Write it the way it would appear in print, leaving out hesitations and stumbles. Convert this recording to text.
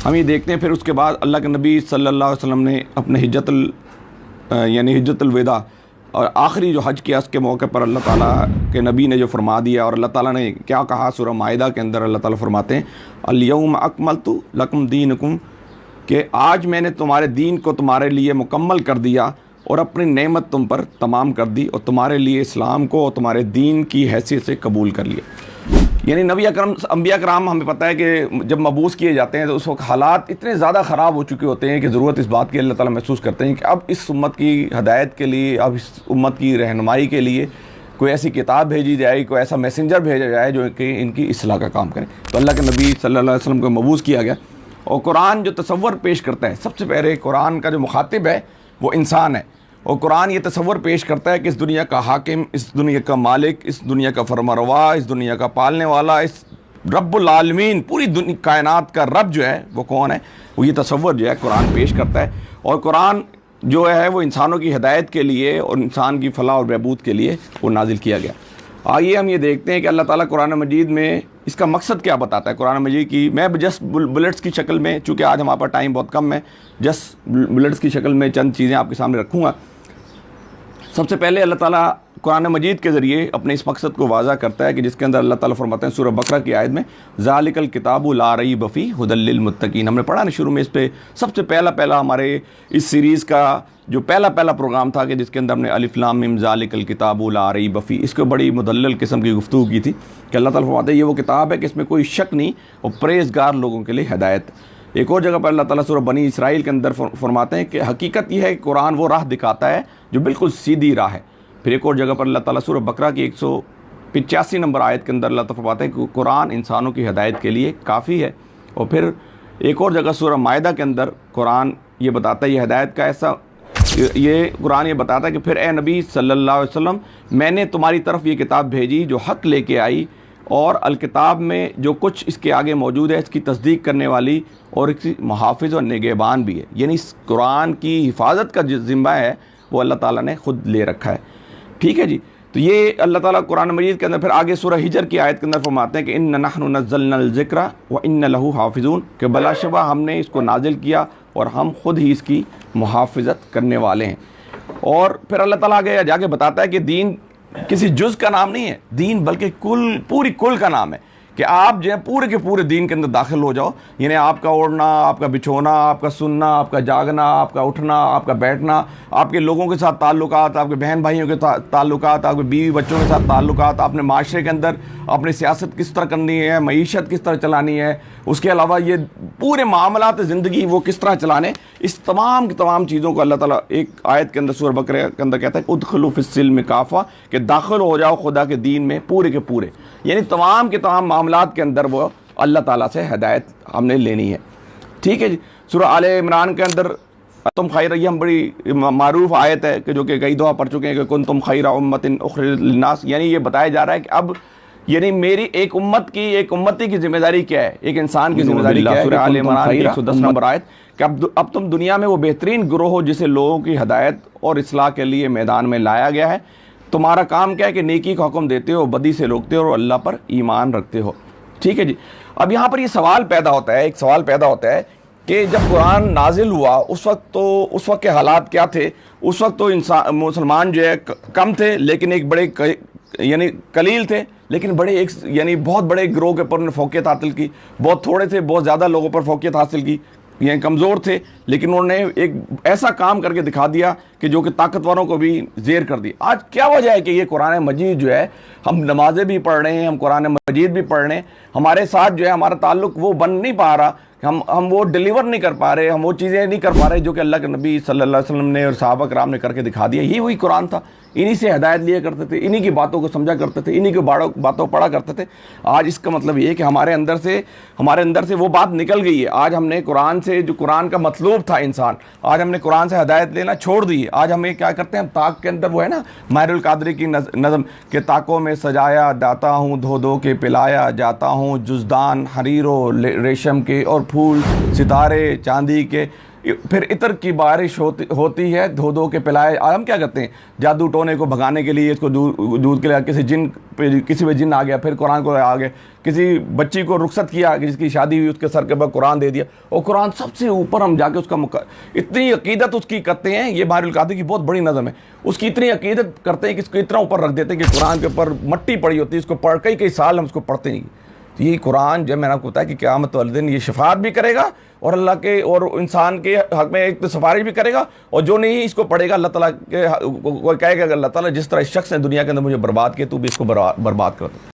ہم یہ دیکھتے ہیں پھر اس کے بعد اللہ کے نبی صلی اللہ علیہ وسلم نے اپنے حجت الوداع اور آخری جو حج کیا اس کے موقع پر اللہ تعالیٰ کے نبی نے جو فرما دیا، اور اللہ تعالیٰ نے کیا کہا سورہ مائدہ کے اندر اللہ تعالیٰ فرماتے ہیں الیوم اکملت لکم دینکم، کہ آج میں نے تمہارے دین کو تمہارے لیے مکمل کر دیا اور اپنی نعمت تم پر تمام کر دی، اور تمہارے لیے اسلام کو اور تمہارے دین کی حیثیت سے قبول کر لیا۔ یعنی نبی اکرم انبیاء کرام ہمیں پتہ ہے کہ جب مبعوث کیے جاتے ہیں تو اس وقت حالات اتنے زیادہ خراب ہو چکے ہوتے ہیں کہ ضرورت اس بات کی اللہ تعالیٰ محسوس کرتے ہیں کہ اب اس امت کی ہدایت کے لیے، اب اس امت کی رہنمائی کے لیے کوئی ایسی کتاب بھیجی جائے، کوئی ایسا میسنجر بھیجا جائے جو کہ ان کی اصلاح کا کام کرے۔ تو اللہ کے نبی صلی اللہ علیہ وسلم کو مبعوث کیا گیا، اور قرآن جو تصور پیش کرتا ہے، سب سے پہلے قرآن کا جو مخاطب ہے وہ انسان ہے، اور قرآن یہ تصور پیش کرتا ہے کہ اس دنیا کا حاکم، اس دنیا کا مالک، اس دنیا کا فرمانروا، اس دنیا کا پالنے والا، اس رب العالمین، پوری کائنات کا رب جو ہے وہ کون ہے، وہ یہ تصور جو ہے قرآن پیش کرتا ہے۔ اور قرآن جو ہے وہ انسانوں کی ہدایت کے لیے اور انسان کی فلاح اور بہبود کے لیے وہ نازل کیا گیا۔ آئیے ہم یہ دیکھتے ہیں کہ اللہ تعالیٰ قرآن مجید میں اس کا مقصد کیا بتاتا ہے۔ قرآن مجید کی میں جسٹ بلٹس کی شکل میں، چونکہ آج ہمارے پاس ٹائم بہت کم ہے، جسٹ بلٹس کی شکل میں چند چیزیں آپ کے سامنے رکھوں گا۔ سب سے پہلے اللہ تعالیٰ قرآن مجید کے ذریعے اپنے اس مقصد کو واضح کرتا ہے کہ جس کے اندر اللہ تعالیٰ فرماتے ہیں سورہ بقرہ کی آیت میں ذالک الکتاب لا ریب فیہ ھدی للمتقین۔ ہم نے پڑھا نا شروع میں، اس پہ سب سے پہلا ہمارے اس سیریز کا جو پہلا پروگرام تھا کہ جس کے اندر ہم نے الف لام میم ذالک الکتاب لا ریب فیہ، اس کو بڑی مدلل قسم کی گفتگو کی تھی کہ اللہ تعالیٰ فرماتے ہیں یہ وہ کتاب ہے کہ اس میں کوئی شک نہیں اور پرہیزگار لوگوں کے لیے ہدایت۔ ایک اور جگہ پر اللہ تعالیٰ سورہ بنی اسرائیل کے اندر فرماتے ہیں کہ حقیقت یہ ہے کہ قرآن وہ راہ دکھاتا ہے جو بالکل سیدھی راہ ہے۔ پھر ایک اور جگہ پر اللہ تعالیٰ سورہ بقرہ کی 185 نمبر آیت کے اندر اللہ تعالیٰ فرماتے ہیں کہ قرآن انسانوں کی ہدایت کے لیے کافی ہے۔ اور پھر ایک اور جگہ سورہ مائدہ کے اندر قرآن یہ بتاتا ہے، یہ ہدایت کا ایسا قرآن یہ بتاتا ہے کہ پھر اے نبی صلی اللہ علیہ وسلم میں نے تمہاری طرف یہ کتاب بھیجی جو حق لے کے آئی، اور الکتاب میں جو کچھ اس کے آگے موجود ہے اس کی تصدیق کرنے والی اور اس کی محافظ اور نگہبان بھی ہے۔ یعنی اس قرآن کی حفاظت کا جو ذمہ ہے وہ اللہ تعالیٰ نے خود لے رکھا ہے۔ ٹھیک ہے جی، تو یہ اللہ تعالیٰ قرآن مجید کے اندر پھر آگے سورہ ہجر کی آیت کے اندر فرماتے ہیں کہ ان نحن نزلنا الذکر وان لہ حافظون، کہ بلا شبہ ہم نے اس کو نازل کیا اور ہم خود ہی اس کی محافظت کرنے والے ہیں۔ اور پھر اللہ تعالیٰ آگے جا کے بتاتا ہے کہ دین کسی جز کا نام نہیں ہے، دین بلکہ پوری کل کا نام ہے، کہ آپ جو ہے پورے کے پورے دین کے اندر داخل ہو جاؤ۔ یعنی آپ کا اوڑھنا، آپ کا بچھونا، آپ کا سننا، آپ کا جاگنا، آپ کا اٹھنا، آپ کا بیٹھنا، آپ کے لوگوں کے ساتھ تعلقات، آپ کے بہن بھائیوں کے تعلقات، آپ کے بیوی بچوں کے ساتھ تعلقات، آپ نے معاشرے کے اندر اپنی سیاست کس طرح کرنی ہے، معیشت کس طرح چلانی ہے، اس کے علاوہ یہ پورے معاملات زندگی وہ کس طرح چلانے، اس تمام چیزوں کو اللہ تعالیٰ ایک آیت کے اندر سورہ بقرہ کے اندر کہتا ہے ادخلوا فی السلم کافہ، کہ داخل ہو جاؤ خدا کے دین میں پورے کے پورے۔ یعنی تمام کے تمام معاملات کے اندر وہ اللہ تعالیٰ سے ہدایت ہم نے لینی ہے۔ ٹھیک ہے جی، سورہ آل عمران کے اندر تم خیر، یہ ہم بڑی معروف آیت ہے کہ جو کہ کئی دفعہ پڑھ چکے ہیں کہ کنتم خیر امۃ اخرجت للناس، یعنی یہ بتایا جا رہا ہے کہ اب یعنی میری ایک امتی کی ذمہ داری کیا ہے، ایک انسان کی ذمہ داری کیا ہے۔ سورہ آل عمران کی 110 نمبر آیت کہ اب تم دنیا میں وہ بہترین گروہ ہو جسے لوگوں کی ہدایت اور اصلاح کے لیے میدان میں لایا گیا ہے۔ تمہارا کام کیا ہے کہ نیکی کا حکم دیتے ہو، بدی سے روکتے ہو اور اللہ پر ایمان رکھتے ہو۔ ٹھیک ہے جی، اب یہاں پر یہ سوال پیدا ہوتا ہے کہ جب قرآن نازل ہوا اس وقت کے حالات کیا تھے؟ اس وقت تو مسلمان جو ہے کم تھے، لیکن ایک بڑے یعنی قلیل تھے، لیکن بہت بڑے گروہ کے پر انہوں نے فوقیت حاصل کی، بہت تھوڑے تھے بہت زیادہ لوگوں پر فوقیت حاصل کی، یعنی کمزور تھے لیکن انہوں نے ایک ایسا کام کر کے دکھا دیا کہ جو کہ طاقتوروں کو بھی زیر کر دی۔ آج کیا وجہ ہے کہ یہ قرآن مجید جو ہے ہم نمازیں بھی پڑھ رہے ہیں، ہم قرآن مجید بھی پڑھ رہے ہیں، ہمارے ساتھ جو ہے ہمارا تعلق وہ بن نہیں پا رہا، ہم وہ ڈیلیور نہیں کر پا رہے، ہم وہ چیزیں نہیں کر پا رہے جو کہ اللہ کے نبی صلی اللہ علیہ وسلم نے اور صحابہ کرام نے کر کے دکھا دیا۔ یہی وہی قرآن تھا، انہی سے ہدایت لیا کرتے تھے، انہی کی باتوں کو سمجھا کرتے تھے، انہی کی باتوں پڑھا کرتے تھے۔ آج اس کا مطلب یہ ہے کہ ہمارے اندر سے وہ بات نکل گئی ہے۔ آج ہم نے قرآن سے جو قرآن کا مطلوب تھا انسان، آج ہم نے قرآن سے ہدایت لینا چھوڑ دی ہے۔ آج ہمیں کیا کرتے ہیں، ہم طاق کے اندر وہ ہے نا ماہر القادری کی نظم کہ طاقوں میں سجایا جاتا ہوں، دھو دھو کے پلایا جاتا ہوں، جزدان حریر و ریشم کے اور پھول ستارے چاندی کے، پھر عطر کی بارش ہوتی ہے دھو دھو کے پلائے. ہم کیا کرتے ہیں جادو ٹونے کو بھگانے کے لیے، اس کو دودھ کے لیے کسی پہ جن آ گیا، پھر قرآن کو آ گیا. کسی بچی کو رخصت کیا جس کی شادی ہوئی، اس کے سر کے بعد قرآن دے دیا، اور قرآن سب سے اوپر ہم جا کے اس کا اتنی عقیدت اس کی کرتے ہیں. یہ بحر القادری کی بہت بڑی نظم ہے. اس کی اتنی عقیدت کرتے ہیں کہ اس کو اتنا اوپر رکھ دیتے ہیں کہ قرآن کے اوپر مٹی پڑی ہوتی ہے، اس کو پڑھ کئی سال ہم اس کو پڑھتے ہیں. یہ قرآن جب میں نے آپ کو بتایا کہ قیامت والے دن یہ شفاعت بھی کرے گا، اور اللہ کے اور انسان کے حق میں ایک سفارش بھی کرے گا، اور جو نہیں اس کو پڑھے گا اللہ تعالیٰ کے کہے گا کہ اللہ تعالیٰ جس طرح اس شخص نے دنیا کے اندر مجھے برباد کیا تو بھی اس کو برباد کر دو.